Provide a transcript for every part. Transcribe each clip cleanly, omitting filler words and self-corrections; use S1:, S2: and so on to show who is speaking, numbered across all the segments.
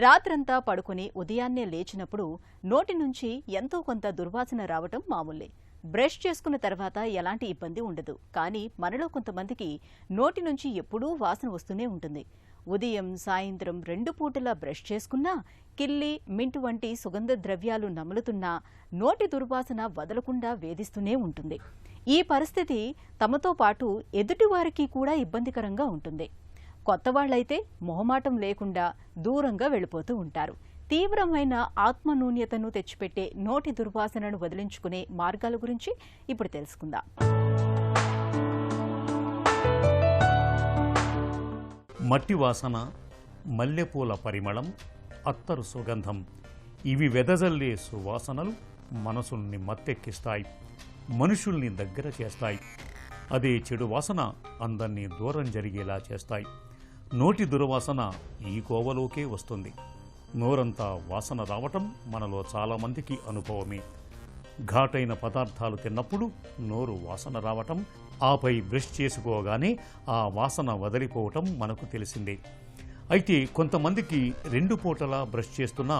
S1: రాత్రంతా పడుకుని ఉదయాన్నే లేచినప్పుడు నోటి నుంచి ఎంతో కొంత దుర్వాసన రావటం మామూలే. బ్రష్ చేసుకున్న తర్వాత ఎలాంటి ఇబ్బంది ఉండదు. కానీ మనలో కొంతమందికి నోటి నుంచి ఎప్పుడూ వాసన వస్తూనే ఉంటుంది. ఉదయం సాయంత్రం 2 పూటలా బ్రష్ చేసుకున్నా, కిల్లి మింటు వంటి సుగంధ ద్రవ్యాలు నములుతున్నా నోటి దుర్వాసన వదలకుండా వేధిస్తూనే ఉంటుంది. ఈ పరిస్థితి తమతో పాటు ఎదుటివారికి కూడా ఇబ్బందికరంగా ఉంటుంది. కొత్తవాళ్లైతే మొహమాటం లేకుండా దూరంగా వెళ్ళిపోతూ ఉంటారు. తీవ్రమైన ఆత్మన్యూన్యతను తెచ్చిపెట్టే నోటి దుర్వాసనను వదిలించుకునే మార్గాల గురించి ఇప్పుడు తెలుసుకుందాం.
S2: మట్టి వాసన, మల్లెపూల పరిమళం, అత్తరు సుగంధం ఇవి వెదజల్లే సువాసనలు మనసుల్ని మత్తెక్కిస్తాయి, మనుషుల్ని దగ్గర చేస్తాయి. అదే చెడు వాసన అందరినీ దూరం జరిగేలా చేస్తాయి. నోటి దుర్వాసన ఈ కోవలోకే వస్తుంది. నోరంతా వాసన రావటం మనలో చాలామందికి అనుభవమే. ఘాటైన పదార్థాలు తిన్నప్పుడు నోరు వాసన రావటం, ఆపై బ్రష్ చేసుకోగానే ఆ వాసన వదిలిపోవటం మనకు తెలిసిందే. అయితే కొంతమందికి 2 పూటలా బ్రష్ చేస్తున్నా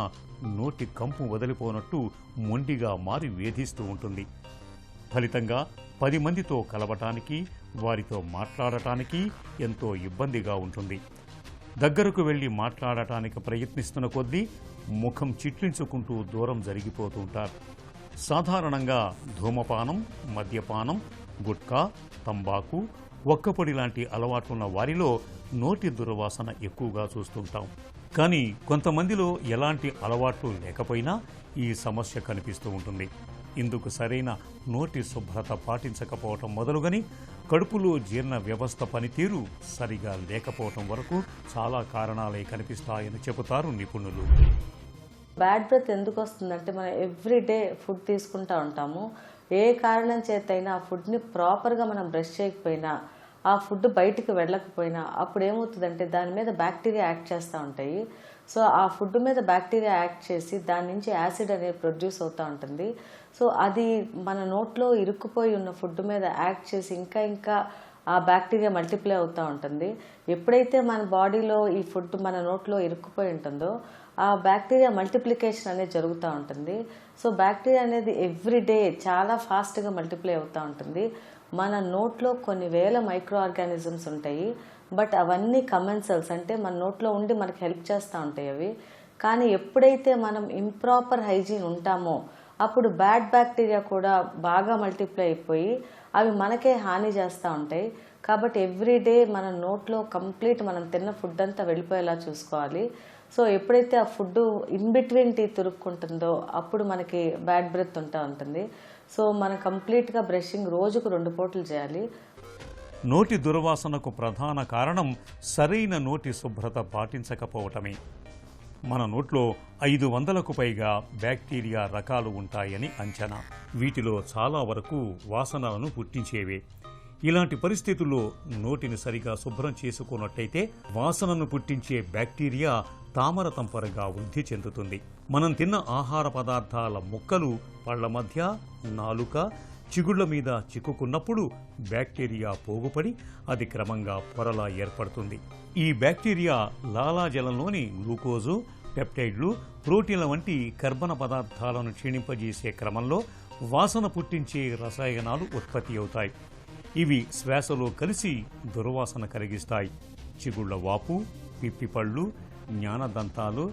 S2: నోటి కంపు వదిలిపోనట్టు మొండిగా మారి వేధిస్తూ ఉంటుంది. ఫలితంగా 10 మందితో కలవటానికి, వారితో మాట్లాడటానికి ఎంతో ఇబ్బందిగా ఉంటుంది. దగ్గరకు వెళ్ళి మాట్లాడటానికి ప్రయత్నిస్తున్న కొద్దీ ముఖం చిట్లించుకుంటూ దూరం జరిగిపోతూ ఉంటారు. సాధారణంగా ధూమపానం, మద్యపానం, గుట్కా, తంబాకు, ఒక్కపొడి లాంటి అలవాట్లున్న వారిలో నోటి దుర్వాసన ఎక్కువగా చూస్తుంటాం. కానీ కొంతమందిలో ఎలాంటి అలవాట్లు లేకపోయినా ఈ సమస్య కనిపిస్తూ ఉంటుంది. ఇందుకు సరైన నోటి శుభ్రత పాటించకపోవటం మొదలుగని కడుపులో జీర్ణ వ్యవస్థ పనితీరు సరిగా లేకపోవటం వరకు చాలా కారణాలే కనిపిస్తాయని చెబుతారు నిపుణులు.
S3: బ్యాడ్ బ్రెత్ ఎందుకు వస్తుందంటే మనం ఎవ్రీడే ఫుడ్ తీసుకుంటూ ఉంటాము. ఏ కారణం చేతైనా ఆ ఫుడ్ని ప్రాపర్గా మనం బ్రష్ చేయకపోయినా, ఆ ఫుడ్ బయటికి వెళ్ళకపోయినా అప్పుడు ఏమవుతుందంటే దాని మీద బ్యాక్టీరియా యాక్ట్ చేస్తూ ఉంటాయి. సో ఆ ఫుడ్ మీద బ్యాక్టీరియా యాక్ట్ చేసి దాని నుంచి యాసిడ్ అనేది ప్రొడ్యూస్ అవుతూ ఉంటుంది. సో అది మన నోట్లో ఇరుక్కుపోయి ఉన్న ఫుడ్ మీద యాక్ట్ చేసి ఇంకా ఆ బ్యాక్టీరియా మల్టిప్లై అవుతూ ఉంటుంది. ఎప్పుడైతే మన బాడీలో ఈ ఫుడ్ మన నోట్లో ఇరుక్కుపోయి ఉంటుందో ఆ బ్యాక్టీరియా మల్టిప్లికేషన్ అనేది జరుగుతూ ఉంటుంది. సో బ్యాక్టీరియా అనేది ఎవ్రీడే చాలా ఫాస్ట్గా మల్టిప్లై అవుతూ ఉంటుంది. మన నోట్లో కొన్ని వేల మైక్రో ఆర్గానిజమ్స్ ఉంటాయి. బట్ అవన్నీ కమెన్సల్స్, అంటే మన నోట్లో ఉండి మనకు హెల్ప్ చేస్తూ ఉంటాయి అవి. కానీ ఎప్పుడైతే మనం ఇంప్రాపర్ హైజీన్ ఉంటామో అప్పుడు బ్యాడ్ బ్యాక్టీరియా కూడా బాగా మల్టిప్లై అయిపోయి అవి మనకే హాని చేస్తూ ఉంటాయి. కాబట్టి ఎవ్రీడే మన నోట్లో కంప్లీట్ మనం తిన్న ఫుడ్ అంతా వెళ్ళిపోయేలా చూసుకోవాలి. సో ఎప్పుడైతే ఆ ఫుడ్ ఇన్ బిట్వీన్ టీత్ తురుక్కుంటుందో అప్పుడు మనకి బ్యాడ్ బ్రెత్ ఉంటుంది. సో మనం కంప్లీట్గా బ్రషింగ్ రోజుకు 2 పూటలు చేయాలి.
S2: నోటి దుర్వాసనకు ప్రధాన కారణం సరైన నోటి శుభ్రత పాటించకపోవటమే. మన నోట్లో 500కు పైగా బ్యాక్టీరియా రకాలు ఉంటాయని అంచనా. వీటిలో చాలా వరకు వాసనలను పుట్టించేవే. ఇలాంటి పరిస్థితుల్లో నోటిని సరిగా శుభ్రం చేసుకున్నట్టయితే వాసనను పుట్టించే బ్యాక్టీరియా తామరతంపరగా వృద్ధి చెందుతుంది. మనం తిన్న ఆహార పదార్థాల ముక్కలు పళ్ల మధ్య, నాలుక, చిగుళ్ల మీద చిక్కుకున్నప్పుడు బ్యాక్టీరియా పోగుపడి అది క్రమంగా పొరలా ఏర్పడుతుంది. ఈ బ్యాక్టీరియా లాలాజలంలోని గ్లూకోజు, పెప్టైడ్లు, ప్రోటీన్ల వంటి కర్బన పదార్థాలను క్షీణింపజేసే క్రమంలో వాసన పుట్టించే రసాయనాలు ఉత్పత్తి అవుతాయి. ఇవి శ్వాసలో కలిసి దుర్వాసన కలిగిస్తాయి. చిగుళ్ల వాపు, పిప్పిపళ్ళు, జ్ఞానదంతాలు,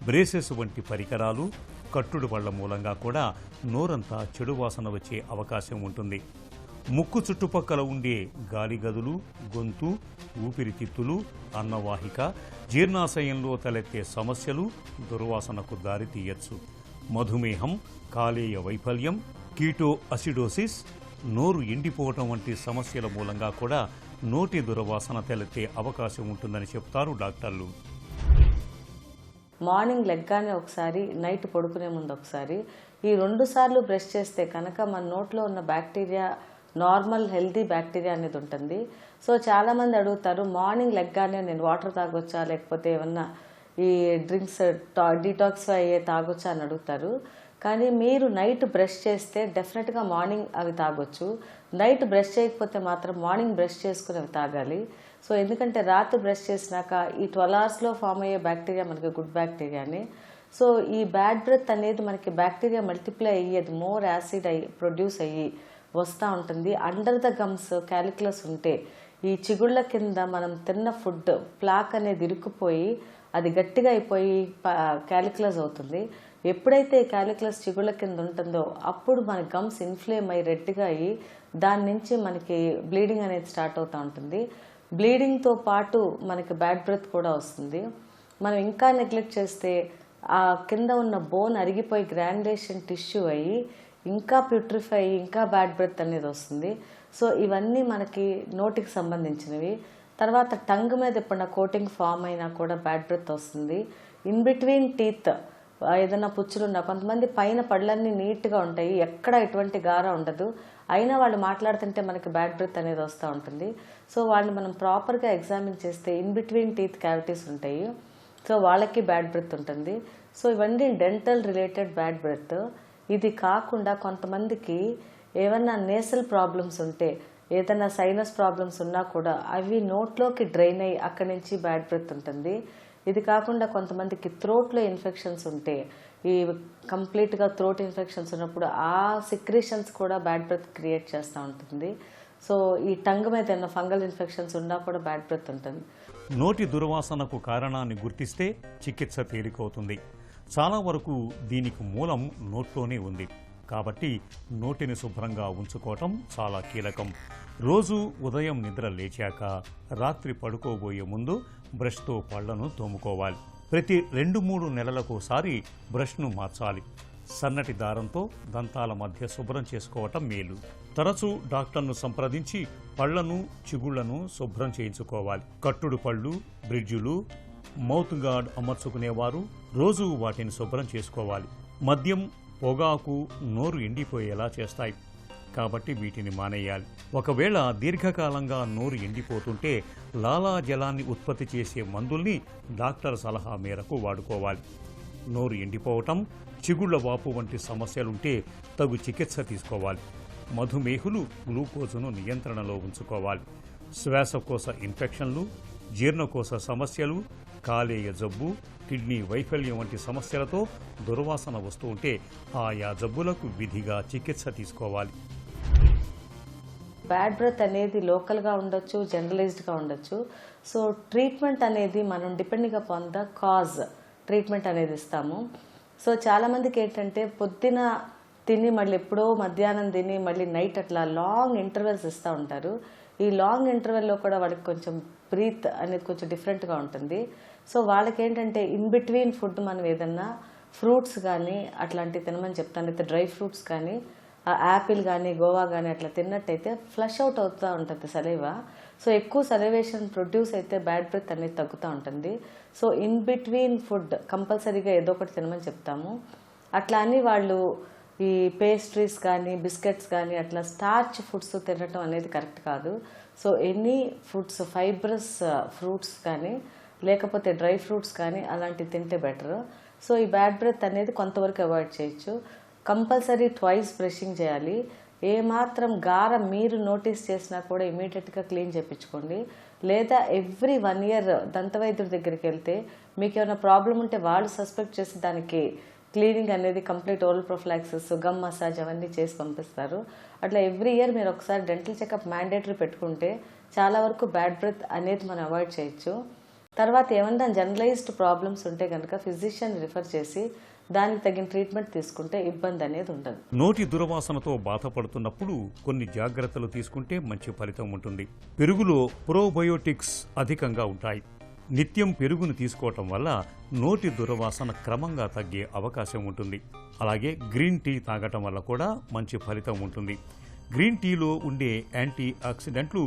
S2: బ్రేసెస్ వంటి పరికరాలు, కట్టుడు పళ్ల మూలంగా కూడా నోరంతా చెడు వాసన వచ్చే అవకాశం ఉంటుంది. ముక్కు చుట్టుపక్కల ఉండే గాలి గదులు, గొంతు, ఊపిరితిత్తులు, అన్నవాహిక, జీర్ణాశయంలో తలెత్తే సమస్యలు దుర్వాసనకు దారితీయచ్చు. మధుమేహం, కాలేయ వైఫల్యం, కీటో అసిడోసిస్, నోరు ఎండిపోవటం వంటి సమస్యల మూలంగా కూడా నోటి దుర్వాసన తలెత్తే అవకాశం ఉంటుందని చెప్తారు డాక్టర్లు.
S3: మార్నింగ్ లెగ్గానే ఒకసారి, నైట్ పడుకునే ముందు ఒకసారి, ఈ 2 సార్లు బ్రష్ చేస్తే కనుక మన నోట్లో ఉన్న బ్యాక్టీరియా నార్మల్ హెల్తీ బ్యాక్టీరియా అనేది ఉంటుంది. సో చాలామంది అడుగుతారు, మార్నింగ్ లెగ్గానే నేను వాటర్ తాగొచ్చా, లేకపోతే ఏమన్నా ఈ డ్రింక్స్ డీటాక్సిఫై అయ్యే తాగొచ్చా అని అడుగుతారు. కానీ మీరు నైట్ బ్రష్ చేస్తే డెఫినెట్గా మార్నింగ్ అవి తాగొచ్చు. నైట్ బ్రష్ చేయకపోతే మాత్రం మార్నింగ్ బ్రష్ చేసుకుని అవి తాగాలి. సో ఎందుకంటే రాత్రి బ్రష్ చేసినాక ఈ 12 అవర్స్లో ఫామ్ అయ్యే బ్యాక్టీరియా మనకి గుడ్ బ్యాక్టీరియాని. సో ఈ బ్యాడ్ బ్రెత్ అనేది మనకి బ్యాక్టీరియా మల్టిప్లై అయ్యి అది మోర్ యాసిడ్ ప్రొడ్యూస్ అయ్యి వస్తూ ఉంటుంది. అండర్ ద గమ్స్ క్యాలిక్యులస్ ఉంటే ఈ చిగుళ్ళ కింద మనం తిన్న ఫుడ్ ప్లాక్ అనేది ఇరుక్కుపోయి అది గట్టిగా అయిపోయి క్యాలిక్యులస్ అవుతుంది. ఎప్పుడైతే క్యాలిక్యులస్ చిగుళ్ళ కింద ఉంటుందో అప్పుడు మన గమ్స్ ఇన్ఫ్లేమ్ అయ్యి రెడ్గా అయ్యి దాని నుంచి మనకి బ్లీడింగ్ అనేది స్టార్ట్ అవుతూ ఉంటుంది. బ్లీడింగ్తో పాటు మనకి బ్యాడ్ బ్రెత్ కూడా వస్తుంది. మనం ఇంకా నెగ్లెక్ట్ చేస్తే ఆ కింద ఉన్న బోన్ అరిగిపోయి గ్రాండ్యులేషన్ టిష్యూ అయ్యి ఇంకా ప్యూట్రిఫై అయ్యి ఇంకా బ్యాడ్ బ్రెత్ అనేది వస్తుంది. సో ఇవన్నీ మనకి నోటికి సంబంధించినవి. తర్వాత టంగ్ మీద ఎప్పుడన్నా కోటింగ్ ఫామ్ అయినా కూడా బ్యాడ్ బ్రెత్ వస్తుంది. ఇన్ బిట్వీన్ టీత్ ఏదైనా పుచ్చులున్నా కొంతమంది పైన పళ్ళన్నీ నీట్గా ఉంటాయి, ఎక్కడ ఎటువంటి గార ఉండదు, అయినా వాళ్ళు మాట్లాడుతుంటే మనకి బ్యాడ్ బ్రెత్ అనేది వస్తూ ఉంటుంది. సో వాళ్ళని మనం ప్రాపర్గా ఎగ్జామిన్ చేస్తే ఇన్ బిట్వీన్ టీత్ క్యావిటీస్ ఉంటాయి, సో వాళ్ళకి బ్యాడ్ బ్రెత్ ఉంటుంది. సో ఇవన్నీ డెంటల్ రిలేటెడ్ బ్యాడ్ బ్రెత్. ఇది కాకుండా కొంతమందికి ఏమన్నా నేసల్ ప్రాబ్లమ్స్ ఉంటే, ఏదైనా సైనస్ ప్రాబ్లమ్స్ ఉన్నా కూడా అవి నోట్లోకి డ్రైన్ అయ్యి అక్కడి నుంచి బ్యాడ్ బ్రెత్ ఉంటుంది. ఇది కాకుండా కొంతమందికి థ్రోట్లో ఇన్ఫెక్షన్స్ ఉంటే, ఈ కంప్లీట్గా థ్రోట్ ఇన్ఫెక్షన్స్ ఉన్నప్పుడు ఆ సిక్రీషన్స్ కూడా బ్యాడ్ బ్రెత్ క్రియేట్ చేస్తూ ఉంటుంది. సో ఈ టంగ్ మీద ఏమైనా ఫంగల్ ఇన్ఫెక్షన్స్ ఉన్నా కూడా బ్యాడ్ బ్రెత్ ఉంటుంది.
S2: నోటి దుర్వాసనకు కారణాన్ని గుర్తిస్తే చికిత్స తేలికవుతుంది. చాలా వరకు దీనికి మూలం నోట్లోనే ఉంది. కాబట్టి నోటిని శుభ్రంగా ఉంచుకోవటం చాలా కీలకం. రోజు ఉదయం నిద్ర లేచాక రాత్రి పడుకోబోయే ముందు బ్రష్తో పళ్లను తోముకోవాలి. ప్రతి 2-3 నెలలకోసారి బ్రష్ను మార్చాలి. సన్నటి దారంతో దంతాల మధ్య శుభ్రం చేసుకోవటం మేలు. తరచూ డాక్టర్ను సంప్రదించి పళ్లను చిగుళ్లను శుభ్రం చేయించుకోవాలి. కట్టుడు పళ్ళు, బ్రిడ్జులు, మౌత్ గార్డ్ అమర్చుకునేవారు రోజు వాటిని శుభ్రం చేసుకోవాలి. మద్యం, పొగాకు నోరు ఎండిపోయేలా చేస్తాయి కాబట్టి వీటిని మానేయాలి. ఒకవేళ దీర్ఘకాలంగా నోరు ఎండిపోతుంటే లాలాజలాన్ని ఉత్పత్తి చేసే మందుల్ని డాక్టర్ సలహా మేరకు వాడుకోవాలి. నోరు ఎండిపోవటం, చిగుళ్ల వాపు వంటి సమస్యలుంటే తగు చికిత్స తీసుకోవాలి. మధుమేహులు గ్లూకోజును నియంత్రణలో ఉంచుకోవాలి. శ్వాసకోశ ఇన్ఫెక్షన్లు, జీర్ణకోశ సమస్యలు, కాలేయ జబ్బు, కిడ్నీ వైఫల్యం వంటి సమస్యలతో దుర్వాసన వస్తూ ఉంటే ఆయా జబ్బులకు విధిగా చికిత్స తీసుకోవాలి.
S3: బ్యాడ్ బ్రెత్ అనేది లోకల్గా ఉండొచ్చు, జనరలైజ్డ్గా ఉండొచ్చు. సో ట్రీట్మెంట్ అనేది మనం depending upon the cause treatment అనేది ఇస్తాము. సో చాలామందికి ఏంటంటే పొద్దున తిని మళ్ళీ ఎప్పుడో మధ్యాహ్నం తిని మళ్ళీ నైట్ అట్లా లాంగ్ ఇంటర్వెల్స్ ఇస్తూ ఉంటారు. ఈ లాంగ్ ఇంటర్వెల్లో కూడా వాళ్ళకి కొంచెం బ్రీత్ అనేది కొంచెం డిఫరెంట్గా ఉంటుంది. సో వాళ్ళకి ఏంటంటే ఇన్ బిట్వీన్ ఫుడ్ మనం ఏదన్నా ఫ్రూట్స్ కానీ అట్లాంటివి తినమని చెప్తాను. అయితే డ్రై ఫ్రూట్స్ కానీ యాపిల్ కానీ గోవా కానీ అట్లా తిన్నట్టయితే ఫ్లష్ అవుట్ అవుతూ ఉంటుంది సలైవా. సో ఎక్కువ సలైవేషన్ ప్రొడ్యూస్ అయితే బ్యాడ్ బ్రెత్ అనేది తగ్గుతూ ఉంటుంది. సో ఇన్ బిట్వీన్ ఫుడ్ కంపల్సరీగా ఏదో ఒకటి తినమని చెప్తాము. అట్లా అని వాళ్ళు ఈ పేస్ట్రీస్ కానీ బిస్కెట్స్ కానీ అట్లా స్టార్చ్ ఫుడ్స్ తినటం అనేది కరెక్ట్ కాదు. So any foods fibrous fruits కానీ లేకపోతే డ్రై ఫ్రూట్స్ కానీ అలాంటివి తింటే బెటర్. సో ఈ బ్యాడ్ బ్రెత్ అనేది కొంతవరకు అవాయిడ్ చేయొచ్చు. కంపల్సరీ ట్వైస్ బ్రషింగ్ చేయాలి. ఏమాత్రం గార మీరు నోటీస్ చేసినా కూడా ఇమీడియట్గా క్లీన్ చేయించుకోండి. లేదా ఎవ్రీ 1 year దంతవైద్యుడి దగ్గరికి వెళ్తే మీకు ఏమైనా ప్రాబ్లం ఉంటే వాళ్ళు సస్పెక్ట్ చేసి దానికి క్లీనింగ్ అనేది complete oral prophylaxis, gum massage అవన్నీ చేసి పంపిస్తారు. అట్లా ఎవ్రీ ఇయర్ మీరు ఒకసారి డెంటల్ చెకప్ మ్యాండేటరీ పెట్టుకుంటే చాలా వరకు బ్యాడ్ బ్రెత్ అనేది మనం అవాయిడ్ చేయొచ్చు. తర్వాత ఏమన్నా జనరలైజ్డ్ ప్రాబ్లమ్స్ ఉంటే కనుక ఫిజిషియన్ రిఫర్ చేసి దానికి తగిన ట్రీట్మెంట్ తీసుకుంటే ఇబ్బంది అనేది ఉండదు.
S2: నోటి దుర్వాసనతో బాధపడుతున్నప్పుడు కొన్ని జాగ్రత్తలు తీసుకుంటే మంచి ఫలితం ఉంటుంది. పెరుగులో ప్రోబయోటిక్స్ అధికంగా ఉంటాయి. నిత్యం పెరుగును తీసుకోవటం వల్ల నోటి దుర్వాసన క్రమంగా తగ్గే అవకాశం ఉంటుంది. అలాగే గ్రీన్ టీ తాగటం వల్ల కూడా మంచి ఫలితం ఉంటుంది. గ్రీన్ టీలో ఉండే యాంటీ ఆక్సిడెంట్లు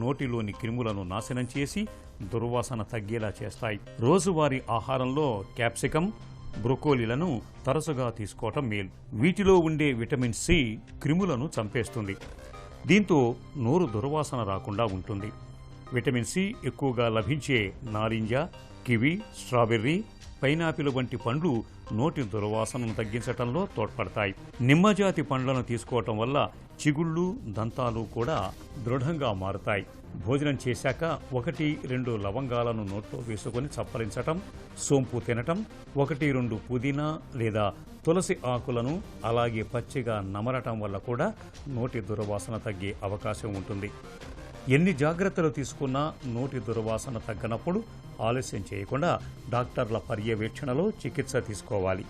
S2: నోటిలోని క్రిములను నాశనం చేసి దుర్వాసన తగ్గేలా చేస్తాయి. రోజువారీ ఆహారంలో క్యాప్సికమ్, బ్రొకోలీలను తరచుగా తీసుకోవటం మేలు. వీటిలో ఉండే విటమిన్ సి క్రిములను చంపేస్తుంది. దీంతో నోరు దుర్వాసన రాకుండా ఉంటుంది. విటమిన్ సి ఎక్కువగా లభించే నారింజ, కివి, స్ట్రాబెర్రీ, పైనాపిల్ వంటి పండ్లు నోటి దుర్వాసనను తగ్గించటంలో తోడ్పడతాయి. నిమ్మజాతి పండ్లను తీసుకోవటం వల్ల చిగుళ్ళు, దంతాలు కూడా దృఢంగా మారుతాయి. భోజనం చేశాక 1-2 లవంగాలను నోట్లో వేసుకొని చప్పరించటం, సోంపు తినటం, 1-2 పుదీనా లేదా తులసి ఆకులను అలాగే పచ్చిగా నమలటం వల్ల కూడా నోటి దుర్వాసన తగ్గే అవకాశం ఉంటుంది. ఎన్ని జాగ్రత్తలు తీసుకున్నా నోటి దుర్వాసన తగ్గనప్పుడు ఆలస్యం చేయకుండా డాక్టర్ల పర్యవేక్షణలో చికిత్స తీసుకోవాలి.